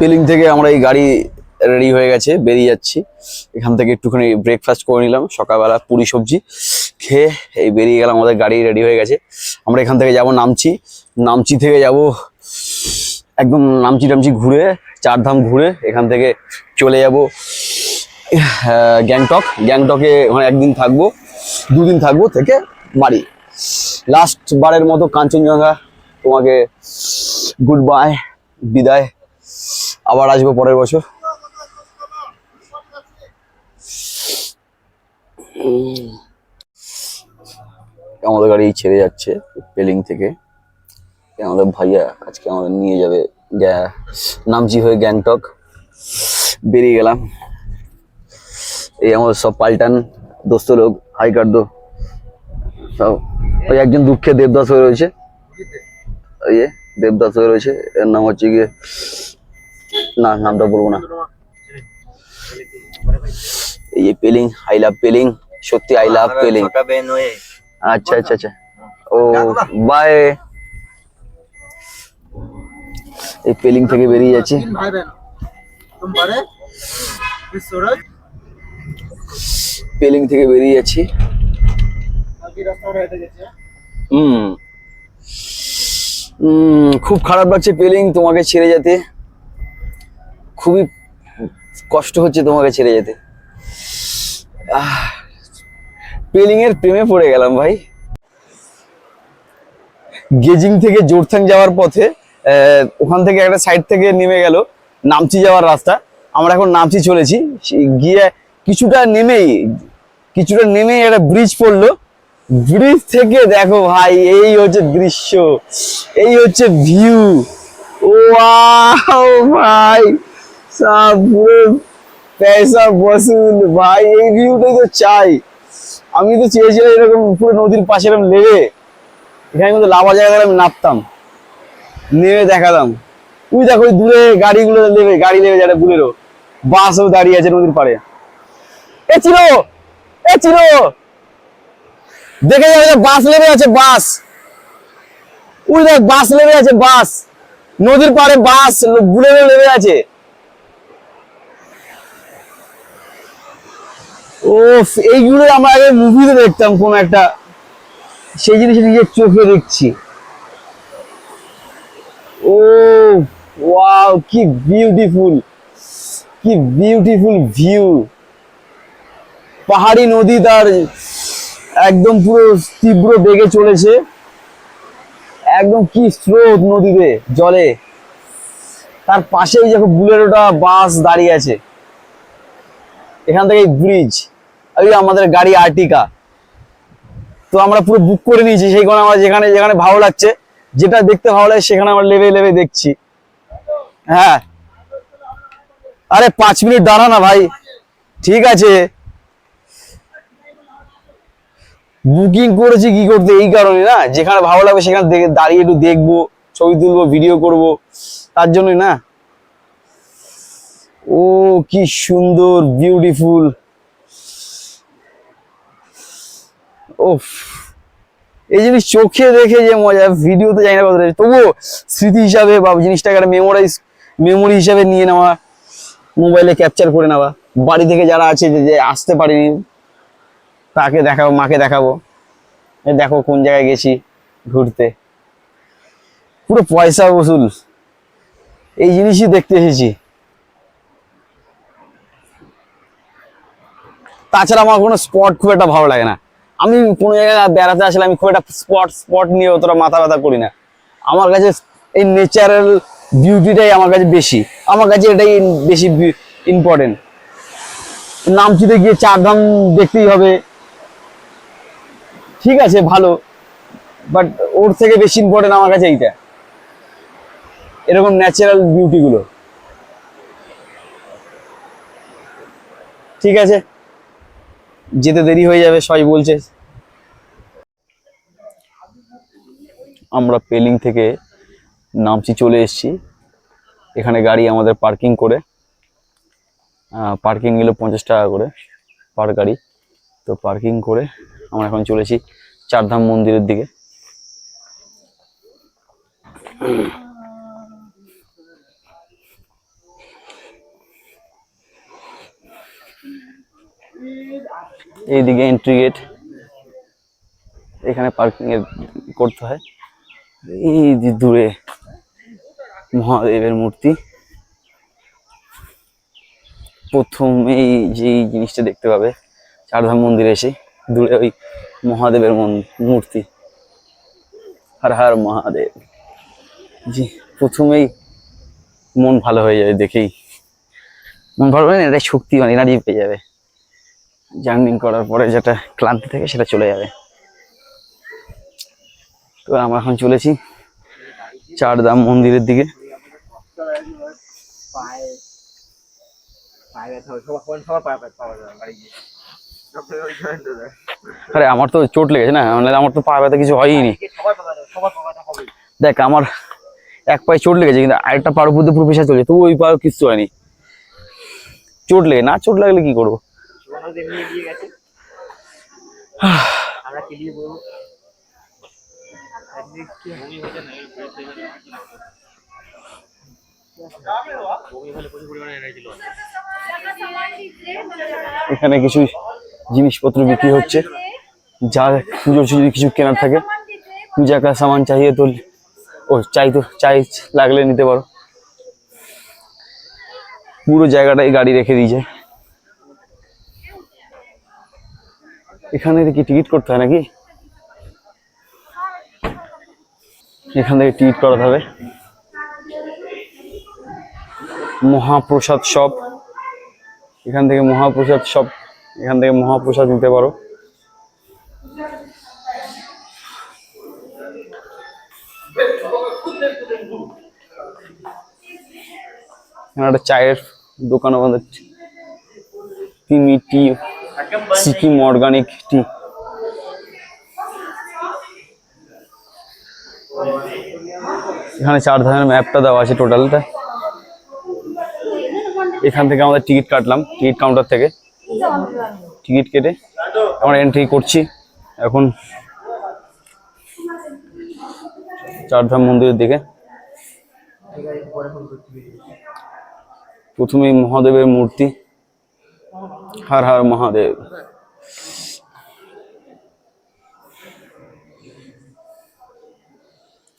পেলিং থেকে আমরা এই গাড়ি রেডি হয়ে গেছে, বেরিয়ে যাচ্ছি। এখান থেকে একটুখানি ব্রেকফাস্ট করে নিলাম, সকালবেলা পুরি সবজি খেয়ে এই বেরিয়ে গেলাম। আমাদের গাড়ি রেডি হয়ে গেছে। আমরা এখান থেকে যাব নামচি। নামচি থেকে যাব একদম নামচি ঘুরে, চারধাম ঘুরে এখান থেকে চলে যাব গ্যাংটক। গ্যাংটকে ওখানে একদিন থাকবো, দুদিন থাকবো, থেকে বাড়ি। লাস্ট বারের মতো কাঞ্চনজঙ্ঘা তোমাকে গুড বাই, বিদায়। আবার আসবো পরের বছর। আমাদের গাড়ি ছেড়ে যাচ্ছে পেলিং থেকে। আমাদের ভাইয়া আজকে আমাদের নিয়ে যাবে নামচি হয়ে গ্যাংটক। বেরিয়ে গেলাম। এই আমাদের সব পাল্টান দোস্ত লোক, হাই কার দো সব। ওই একজন দুঃখে দেবদাস হয়ে রয়েছে, ওই দেবদাস হয়ে রয়েছে। এর নাম হচ্ছে গিয়ে, না নামটা বলবো না। এই যে পেলিং, আই লাভ পেলিং, সত্যি আই লাভ পেলিং। আচ্ছা আচ্ছা আচ্ছা, ও বাই। এই পেলিং থেকে বেরিয়ে যাচ্ছি। পেলিং থেকে বেরিয়ে যাচ্ছি। খুব খারাপ লাগছে পেলিং তোমাকে ছেড়ে যেতে, খুবই কষ্ট হচ্ছে তোমাকে ছেড়ে যেতে। পেলিং এর প্রেমে পড়ে গেলাম ভাই। গেজিং থেকে জোরথাং যাওয়ার পথে ওখান থেকে একটা সাইড থেকে নেমে গেল নামচি যাওয়ার রাস্তা। আমরা এখন নামচি চলেছি। গিয়ে কিছুটা নেমেই একটা ব্রিজ পড়লো। ব্রিজ থেকে দেখো ভাই, এই হচ্ছে দৃশ্য, এই হচ্ছে ভিউ। ওয়াও ভাই, সব পয়সা বসুল ভাই, এই ভিউটাই তো চাই। আমি তো চেয়েছিলাম এরকম পুরো নদীর পাশে এরকম লেগে, এখানে কিন্তু লাভা জায়গায় আমি নামতাম, নেমে দেখাতাম। তুই দেখো ওই দূরে গাড়িগুলো নেবে, গাড়ি নেবে যারা বুলেরো, বাসও দাঁড়িয়ে আছে নদীর পাড়ে। এ চিনো দেখে যাবে, বাস নেমে আছে, বাস ওই দেখ, বাস নেমে আছে, বাস নদীর পাড়ে, বাস বুলেরো নেমে আছে। ও, এইগুলো আমরা আগে মুভিতে দেখতাম কোন একটা, সেই জিনিস নিজের চোখে দেখছি। ও ওয়াও, কি বিউটিফুল ভিউ। পাহাড়ি নদী তার একদম পুরো তীব্র বেগে চলেছে, একদম কি স্রোত নদীতে জলে। তার পাশেই দেখো বুলেরোটা, বাস দাঁড়িয়ে আছে। এখান থেকে ব্রিজ, ওই আমাদের গাড়ি আর্টিকা। তো আমরা পুরো বুক করে নিয়েছি, সেইখানে আমরা যেখানে যেখানে ভালো লাগছে, যেটা দেখতে ভালো লাগে সেখানে আমরা লেবে দেখছি। হ্যাঁ, আরে 5 মিনিট দাঁড়া না ভাই, ঠিক আছে। বুকিং করেছি কি করতে, এই কারণে না, যেখানে ভালো লাগবে সেখানে দাঁড়িয়ে একটু দেখবো, ছবি তুলবো, ভিডিও করব, তার জন্যই না। ও কি সুন্দর, বিউটিফুল। ওফ, এই জিনিস চোখে দেখে যে মজা, ভিডিওতে জানি না কতটা, তবুও স্মৃতি হিসাবে বা জিনিসটাকে একটা মেমোরি হিসাবে নিয়ে নেওয়া, মোবাইলে ক্যাপচার করে নেওয়া। বাড়ি থেকে যারা আছে, যে আসতে পারিনি, তাকে দেখাবো, মাকে দেখাবো, দেখো কোন জায়গায় গেছি ঘুরতে। পুরো পয়সা বসুল, এই জিনিসই দেখতে এসেছি। তাছাড়া আমার কোনো স্পট খুব একটা ভালো লাগে না। আমি কোনো জায়গায় বেড়াতে আসলে আমি খুব একটা স্পট নিয়ে অতটা মাথা ব্যথা করি না। আমার কাছে এই ন্যাচারাল বিউটিটাই আমার কাছে বেশি, আমার কাছে এটাই বেশি ইম্পর্টেন্ট। নামচিতে গিয়ে চারধাম দেখতেই হবে, ঠিক আছে ভালো, বাট ওর থেকে বেশি ইম্পর্টেন্ট আমার কাছে এইটা, এরকম ন্যাচারাল বিউটি গুলো। ঠিক আছে, যেতে দেরি হয়ে যাবে সবাই বলছে। আমরা পেলিং থেকে নামচি চলে এসেছি। এখানে গাড়ি আমাদের পার্কিং করে, পার্কিং নিল 50 টাকা করে পার গাড়ি। তো পার্কিং করে আমরা এখন চলেছি চারধাম মন্দিরের দিকে। এইদিকে এন্ট্রি গেট, এখানে পার্কিং এর করতে হয়। এই যে দূরে মহাদেবের মূর্তি, প্রথম এই যে জিনিসটা দেখতে পাবে চারধাম মন্দিরে এসে, দূরে ওই মহাদেবের মূর্তি। হর হর মহাদেব। জি, প্রথমেই মন ভালো হয়ে যাবে দেখেই, মন ভালো হয় না, এটা শক্তি মানে এনার্জি পেয়ে যাবে, জার্নি করার পরে যেটা ক্লান্তি থাকে সেটা চলে যাবে। তো আমরা এখন চলেছি চারধাম মন্দিরের দিকে। আরে আমার তো চোট লেগেছে না, আমার তো পা ব্যথা কিছু হয়নি। দেখ আমার এক পায়ে চোট লেগেছে, কিন্তু আরেকটা পার উপর দিয়ে পুরো পেশা চলছে, তো ওই পা কিছু হয়নি। চোট লেগে না, চোট লাগলে কি করবো। এখানে কিছু জিনিসপত্র বিক্রি হচ্ছে, যা পুজোর যদি কিছু কেনার থাকে, পূজা কা সামান চাইয়ে তো চাই লাগলে নিতে পারো। পুরো জায়গাটাই গাড়ি রেখে দিয়েছে। এখানে কি টিকিট করতে হয় নাকি? এখান থেকে টিকিট করাতে হবে। মহাপ্রসাদ সব, এখান থেকে মহাপ্রসাদ সব, এখান থেকে মহাপ্রসাদ নিতে পারো। এখানে একটা চায়ের দোকান আমাদের, টি, সিকিম অর্গানিক টি। এখানে চারধামের ম্যাপটা দেওয়া আছে টোটালটা। এখান থেকে আমাদের টিকিট কাটলাম, টিকিট কাউন্টার থেকে টিকিট কেটে আমরা এন্ট্রি করছি এখন চারধাম মন্দিরের দিকে। প্রথমেই মহাদেবের মূর্তি, হর হর মহাদেব।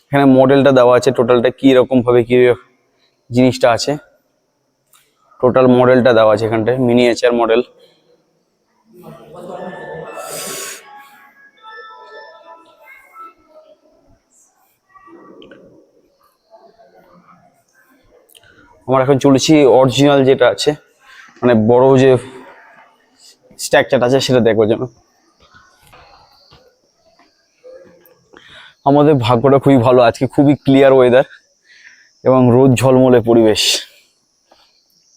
এখানে মডেলটা দেওয়া আছে টোটালটা, কি রকম ভাবে কি জিনিসটা আছে, টোটাল মডেলটা দেওয়া আছে এখানটায়, মিনিয়েচার মডেল। আমরা এখন চলেছি অরিজিনাল যেটা আছে, মানে বড় যে স্ট্রাকচার আছে সেটা দেখবার জন্য। আমাদের ভাগ্যটা খুবই ভালো, আজকে খুবই ক্লিয়ার ওয়েদার এবং রোদ ঝলমলে পরিবেশ,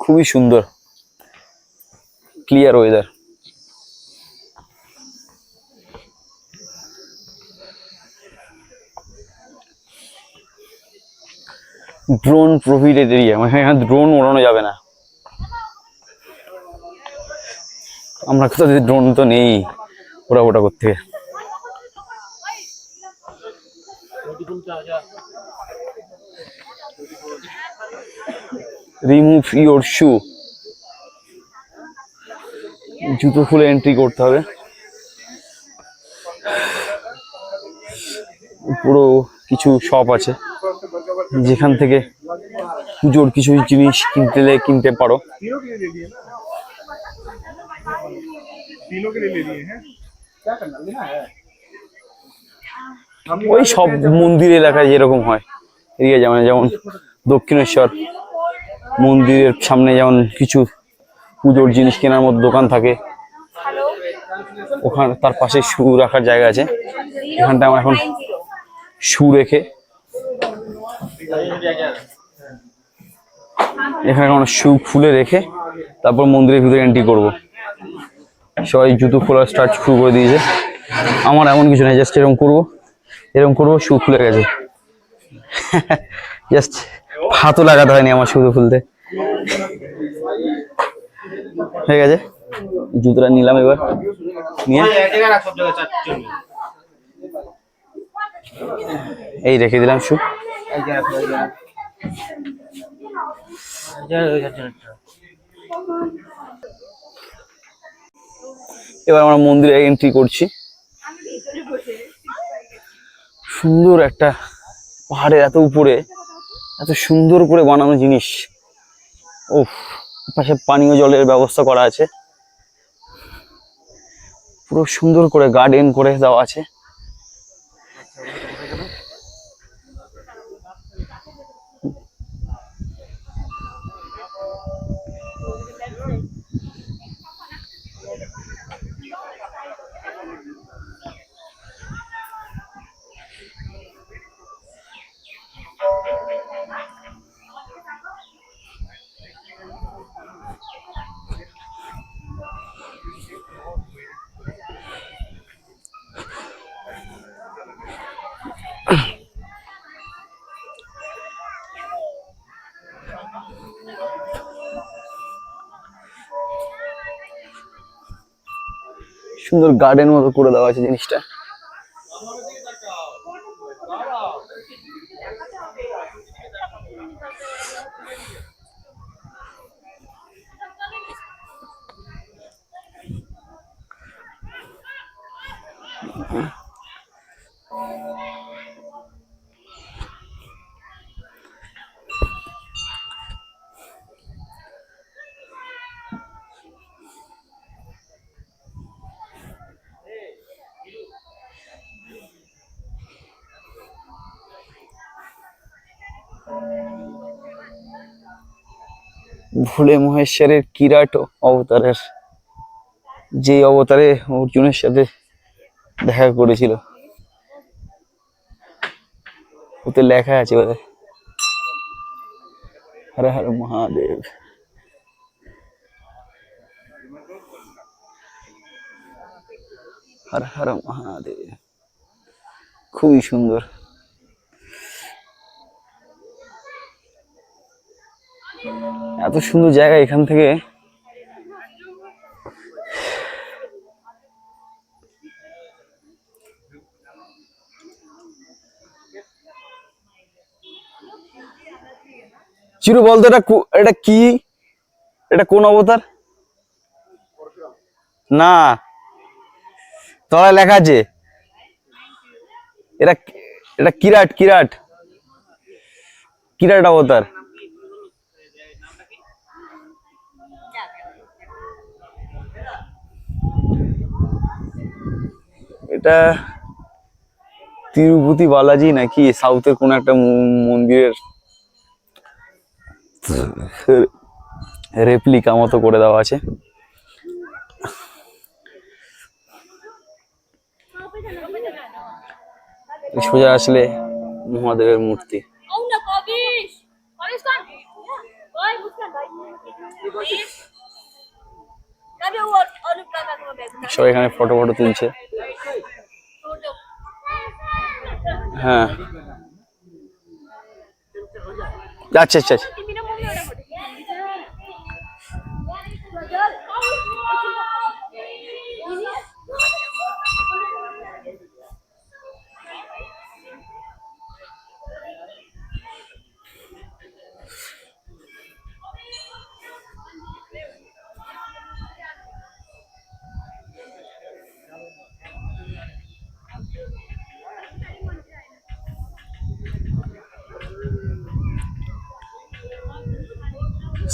খুবই সুন্দর clear weather. Drone prohibited area, মানে এখানে ড্রোন ওড়ানো যাবে না। আমরা কোথাও ড্রোন তো নেই ওটা করতে। রিমুভ ইউর শু, জুতো খুলে এন্ট্রি করতে হবে। পুরো কিছু শপ আছে যেখান থেকে পুজোর কিছু জিনিস কিনতে পারো। ওই সব মন্দির এলাকায় যেরকম হয় এদিকে, যেমন দক্ষিণেশ্বর মন্দিরের সামনে যেমন কিছু পুজোর জিনিস কেনার মতো দোকান থাকে, ওখানে তার পাশে শু রাখার জায়গা আছে। এখানটা আমরা এখন শু রেখে, এখানে আমরা শু খুলে রেখে তারপর মন্দিরের ভিতরে এন্ট্রি করব। সবাই জুতো খোলা স্টার্ট শুরু করে দিয়েছে, আমার এমন কিছু নেই, জাস্ট এরকম করবো, শু খুলে গেছে। জাস্ট হাতও লাগাতে হয়নি আমার শুধু খুলতে হয়ে গেছে। জুতোটা নিলাম, এবার নিয়ে এই রেখে দিলাম শু। এবার আমরা মন্দিরে এন্ট্রি করছি। সুন্দর একটা পাহাড়ের এত উপরে এত সুন্দর করে বানানো জিনিস। ওফ, পাশে পানীয় জলের ব্যবস্থা করা আছে, পুরো সুন্দর করে গার্ডেন করে দেওয়া আছে। সুন্দর গার্ডেন মতো করে দেওয়া আছে জিনিসটা। ভোলে মহেশ্বরের কিরাট অবতারের, যে অবতারে অর্জুনের সাথে দেখা করেছিল, ওতে লেখা আছে বলে হর হর মহাদেব। হর হর মহাদেব, খুবই সুন্দর। এত সুন্দর জায়গা, এখান থেকে চিরু বলতো এটা কি, এটা কোন অবতার? না, তলায় লেখা আছে এটা, এটা কিরাট, কিরাট, কিরাট অবতার। এটা তিরুপতি বালাজি নাকি সাউথের কোন একটা মন্দিরের রেপ্লিকা মতো করে দেওয়া আছে। সোজা আসলে মহাদেবের মূর্তি। সবাই এখানে ফটো ফটো তুলছে। হ্যাঁ, আচ্ছা আচ্ছা আচ্ছা।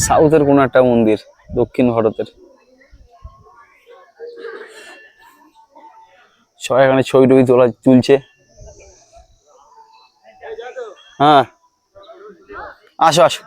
সাউথের কোন একটা মন্দির, দক্ষিণ ভারতের। সবাই এখানে ছবি টবি তুলছে। হ্যাঁ, আসো আসো।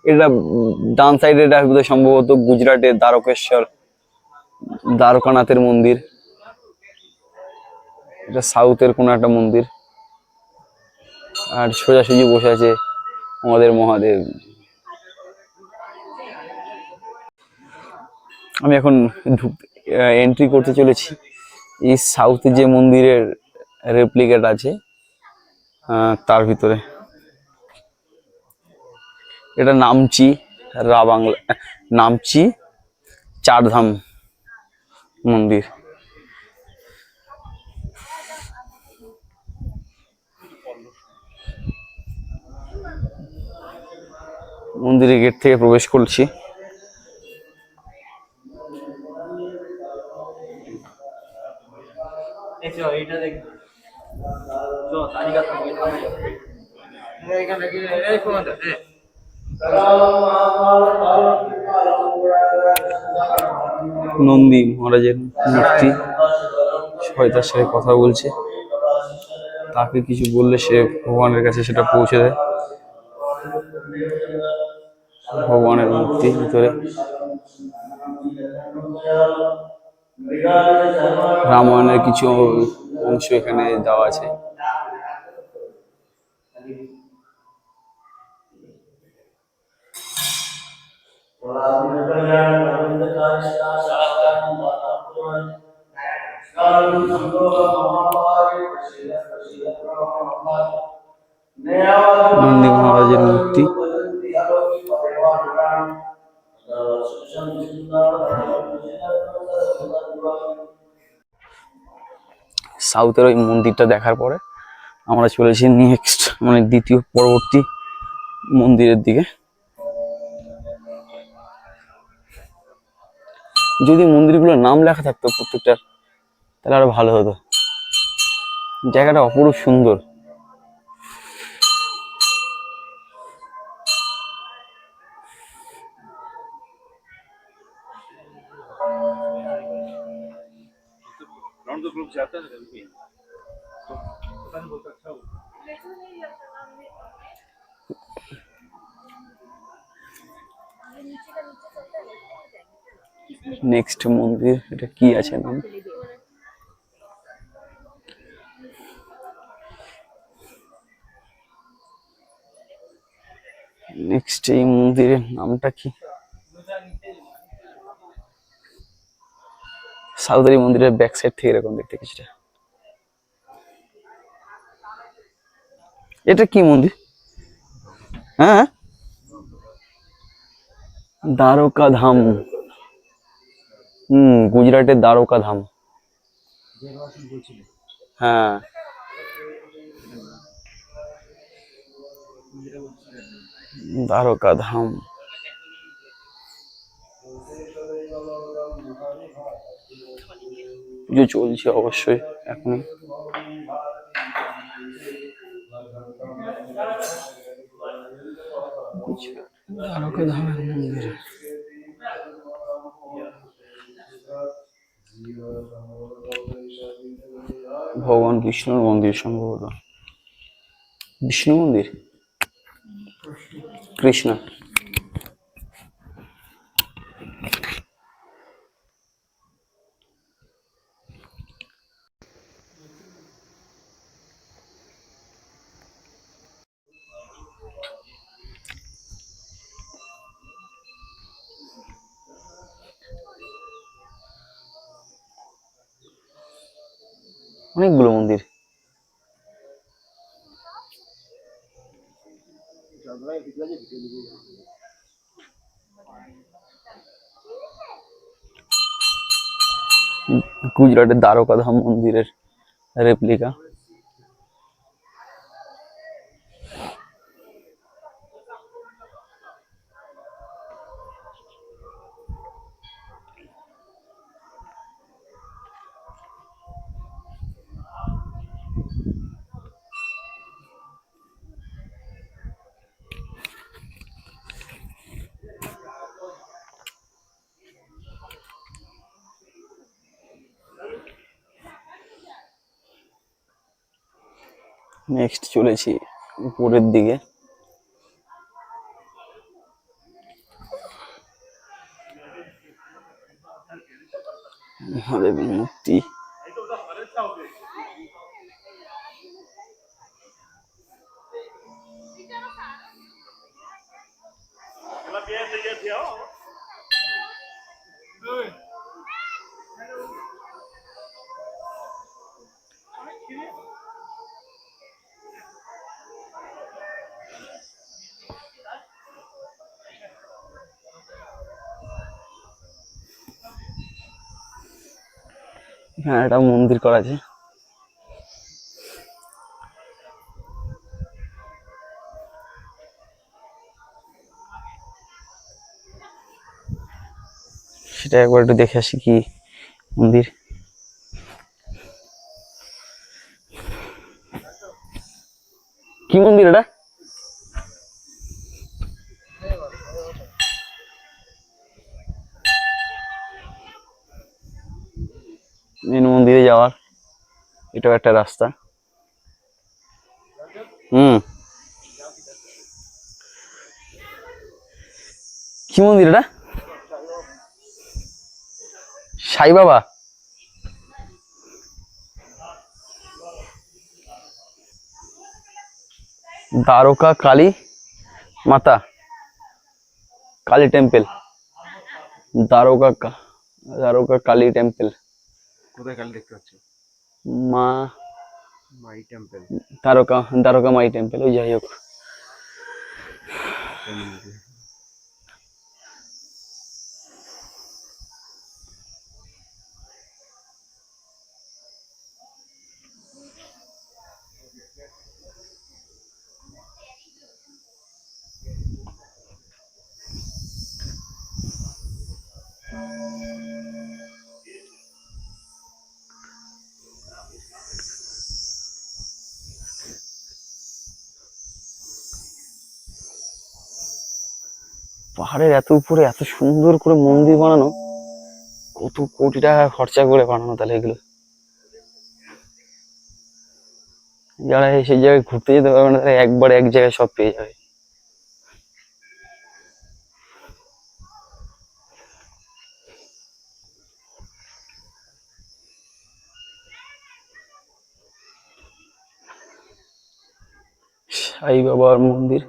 এটা ডান সাইডে, এটা সম্ভবত গুজরাটের দ্বারকেশ্বর, দ্বারকানাথের মন্দির। এটা সাউথের কোন একটা মন্দির। আর সোজাসুজি বসে আছে আমাদের মহাদেব। আমি এখন এন্ট্রি করতে চলেছি এই সাউথে যে মন্দিরের রেপ্লিকেট আছে তার ভিতরে। এটা নামচি বাংলা, নামচি চারধাম মন্দির। মন্দিরের গেট থেকে প্রবেশ করছি। নন্দী মহারাজের মূর্তি, সবাই তার সাথে কথা বলছে, তাকে কিছু বললে সে ভগবানের কাছে সেটা পৌঁছে দেয়। ভগবানের মূর্তি ভিতরে রামায়ণের কিছু অংশ এখানে দেওয়া আছে। নন্দী মহারাজের মূর্তি। সাউথের ওই মন্দিরটা দেখার পরে আমরা চলেছি নেক্সট, মানে দ্বিতীয় পরবর্তী মন্দিরের দিকে। যদি মন্দিরগুলোর নাম লেখা থাকতো প্রত্যেকটার, তাহলে আরো ভালো হতো। জায়গাটা অপরূপ সুন্দর। নেক্সট মন্দির, এটা কি আছে নাম? নেক্সট এই মন্দিরের নামটা কি? সাউদারি মন্দিরের ব্যাক সাইড থেকে এরকম দেখতে কিছুটা। এটা কি মন্দির? হ্যাঁ, দ্বারকা ধাম। গুজরাটের দ্বারকা ধাম। হ্যাঁ, দ্বারকা ধাম। পুজো চলছে অবশ্যই এখন। দ্বারকা ধামের মন্দির। ভগবান বিষ্ণুর মন্দির সম্ভবত। বিষ্ণু মন্দির, কৃষ্ণ। অনেকগুলো মন্দির। গুজরাটের দ্বারকা ধাম মন্দিরের রেপ্লিকা। নেক্সট চলেছি উপরের দিকে। মহাদেবের মূর্তি। এখানে একটা মন্দির করা আছে। সেটা একবার একটু দেখে আসি কি মন্দির। কি মন্দির এটা? মেন মন্দিরে যাওয়ার এটাও একটা রাস্তা। কি মন্দির এটা? সাই বাবা? দ্বারকা কালী মাতা, কালী টেম্পল, দ্বারকা কালী টেম্পল। কোথায় কালী দেখতে পাচ্ছ? মা মাই টেম্পল। দ্বারকা মাই টেম্পল, ওই যাই হোক। পাহাড়ের এত উপরে এত সুন্দর করে মন্দির বানানো, কত কোটি টাকা খরচা করে বানানো তাহলে এগুলো। যারা সেই জায়গায় ঘুরতে যেতে পারবে না তারা একবার এক জায়গায় সব পেয়ে যাবে। সাই বাবার মন্দির।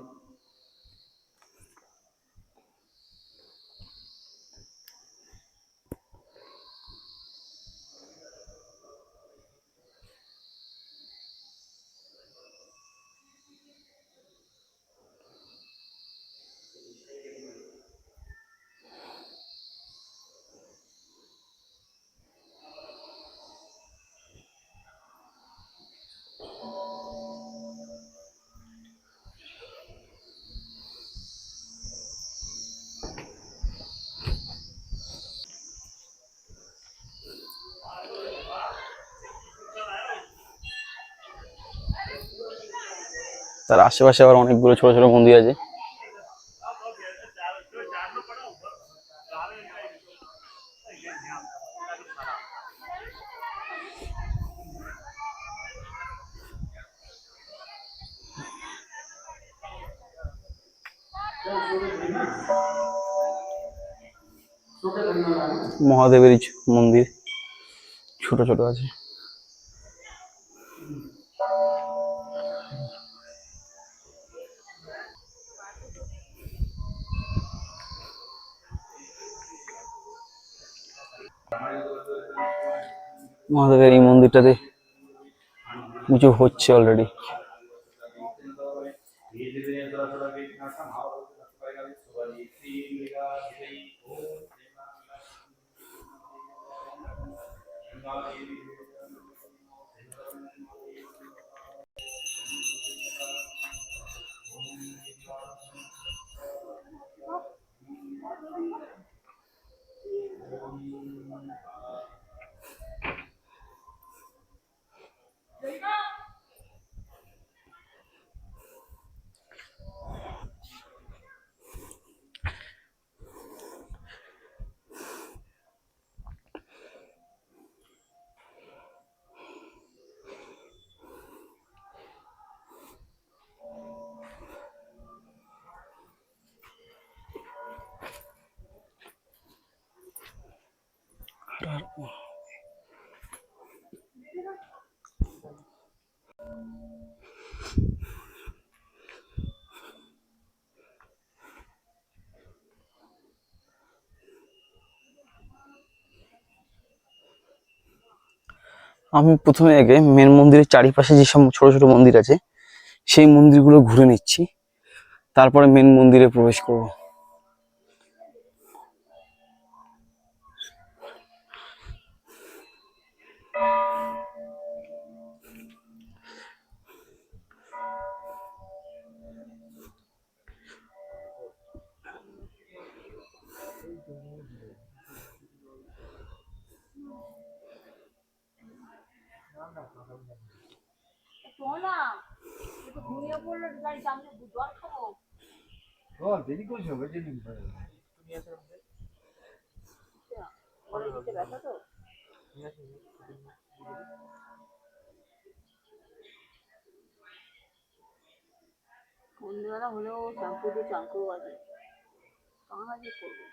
তার আশেপাশে আবার অনেকগুলো ছোট ছোট মন্দির আছে। মহাদেবের মন্দির ছোট ছোট আছে। মহাদেবের এই মন্দিরটাতে পুজো হচ্ছে অলরেডি। আমি প্রথমে আগে মেন মন্দিরের চারিপাশে যেসব ছোট ছোট মন্দির আছে সেই মন্দিরগুলো ঘুরে নিচ্ছি, তারপরে মেন মন্দিরে প্রবেশ করব। সন্ধ্যেবেলা হলেও চাঙ্কু দিয়ে চাঙ্কু বাজে কাজ করবে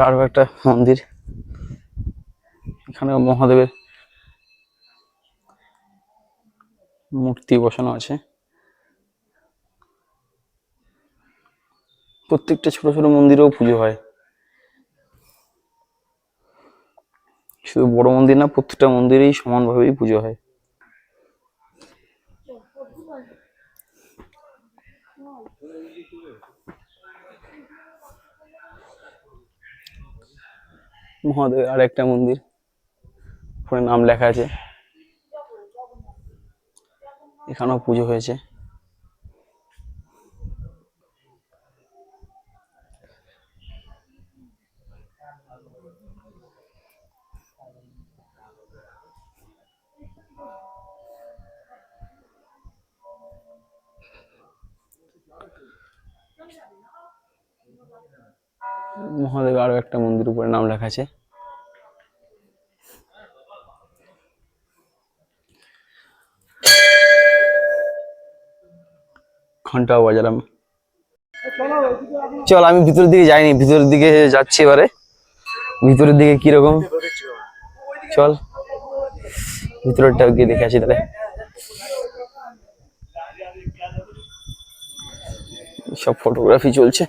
আরো একটা মন্দির, এখানে মহাদেবের মূর্তি বসানো আছে। প্রত্যেকটা ছোট ছোট মন্দিরেও পুজো হয়, শুধু বড় মন্দির না, প্রত্যেকটা মন্দিরেই সমানভাবেই পুজো হয়। মহাদেবের আর একটা মন্দির, উপরে নাম লেখা আছে, এখানেও পুজো হয়েছে। মহাদেবের আরো একটা মন্দির, উপরে নাম লেখা আছে। ঘন্টাও বাজালাম। চল, আমি ভিতরের দিকে যাইনি, ভিতরের দিকে যাচ্ছি এবারে। ভিতরের দিকে কিরকম, চল ভিতরেরটা গিয়ে দেখে আসি তাহলে। সব ফটোগ্রাফি চলছে।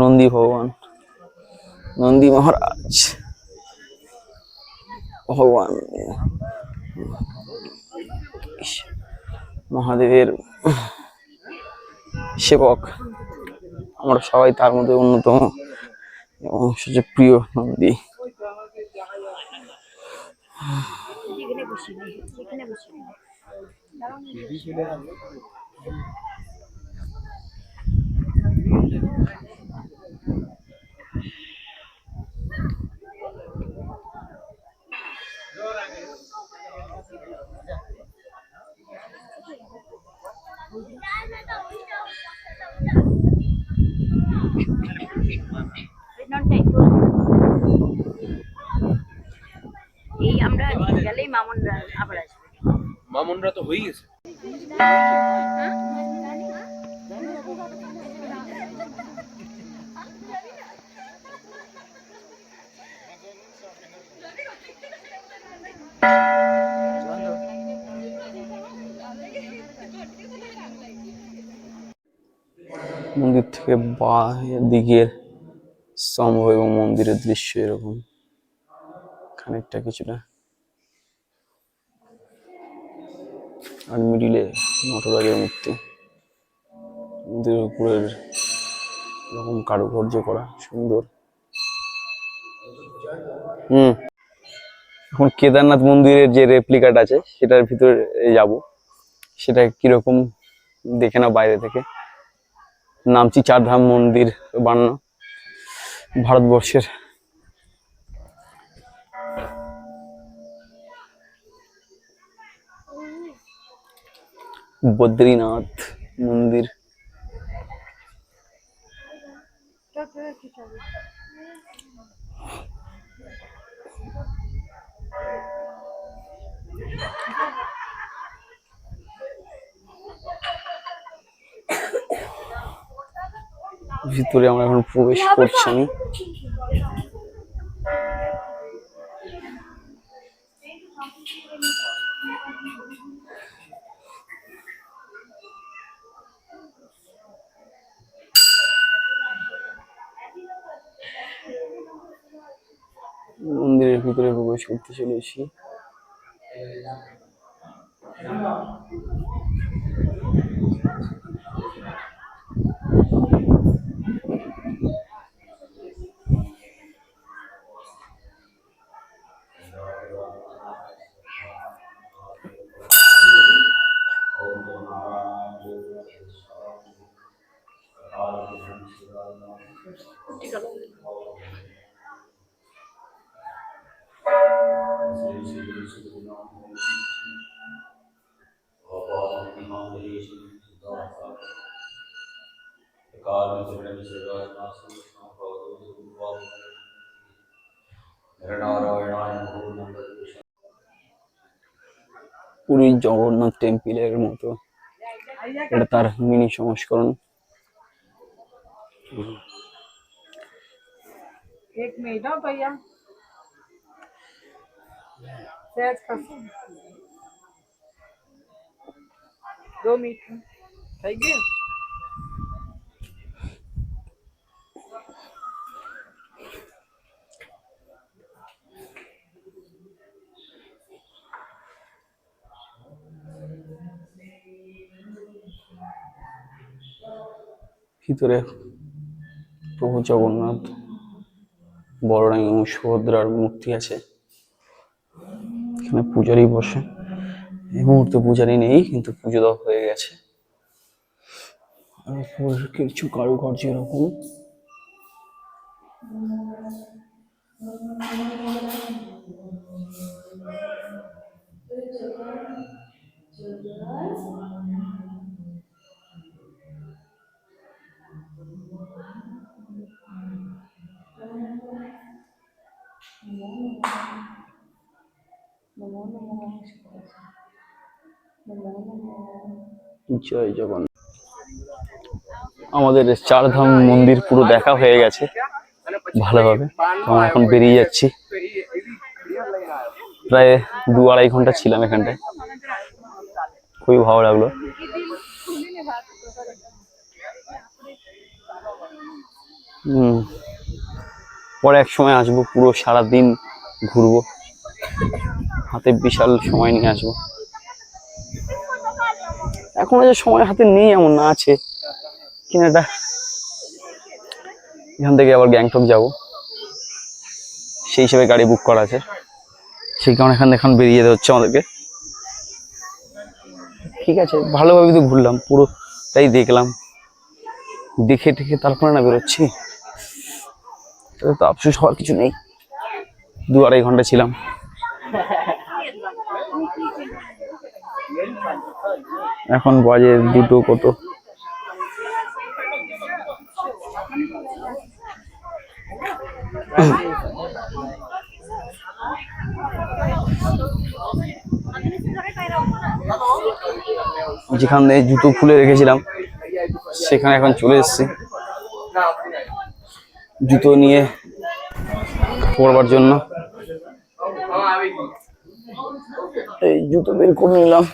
নন্দী ভগবান, নন্দী মহারাজ ভগবান মহাদেবের সেবক, আমরা সবাই তার মধ্যে অন্যতম এবং সবচেয়ে প্রিয় নন্দী। এই আমরা গেলেই মামুনরা আবার আসবে। মামুনরা তো হয়ে গেছে। মন্দির থেকে দিকের স্তম্ভ এবং মন্দিরের দৃশ্য এরকম খানিকটা কিছুটা, আর মিডিলে নটরাজের মূর্তি, মন্দিরের উপরের এরকম কারুকার্য করা সুন্দর। এখন কেদারনাথ মন্দিরের যে রেপ্লিকাটা আছে সেটার ভিতরে যাব, সেটা কিরকম দেখে না বাইরে থেকে। নামছি চারধাম মন্দির বানানো ভারতবর্ষের। বদ্রীনাথ মন্দির, ভিতরে আমরা এখন প্রবেশ করছি আমি। ভিতরে প্রবেশ করতে চলেছি। পুরীর জগন্নাথ টেম্পলের মতো এটা তার মিনি সংস্করণ। एक मिनट हो भैया, सहज कर 2 मिनट થઈ ગયું। ভিতরে প্রভু জগন্নাথ, বলরাম এবং সুভদ্রার মূর্তি আছে। এখানে পূজারি বসে। এই মুহূর্তে পূজারি নেই, কিন্তু পুজো দেওয়া হয়ে গেছে। আর কিছু কারুকার্য এরকম। জয় জগন্নাথ। আমাদের চারধাম মন্দির পুরো দেখা হয়ে গেছে ভালোভাবে। আমরা এখন বেরিয়ে যাচ্ছি। প্রায় 2-2.5 ঘন্টা ছিলাম এখানটায়, খুবই ভালো লাগলো। পরে এক সময় আসবো, পুরো সারাদিন ঘুরবো, হাতে বিশাল সময় নিয়ে আসবো। এখন যে সময় হাতে নেই এমন না, আছে কিন্তু এটা এখান থেকে আবার গ্যাংটক যাব, সেই হিসেবে গাড়ি বুক করা আছে। সেই কারণে এখন বেরিয়ে যেতে হচ্ছে আমাদেরকে। ঠিক আছে, ভালোভাবে তো ঘুরলাম, পুরোটাই দেখলাম, দেখে টেখে তারপরে না বেরোচ্ছি। তো আফসোস হওয়ার কিছু নেই, 2-2.5 ঘন্টা ছিলাম। এখন বাজে 2টো কত। যেখানে জুতো খুলে রেখেছিলাম সেখানে এখন চলে এসেছি জুতো নিয়ে পরবার জন্য। এই জুতো বের করে নিলাম।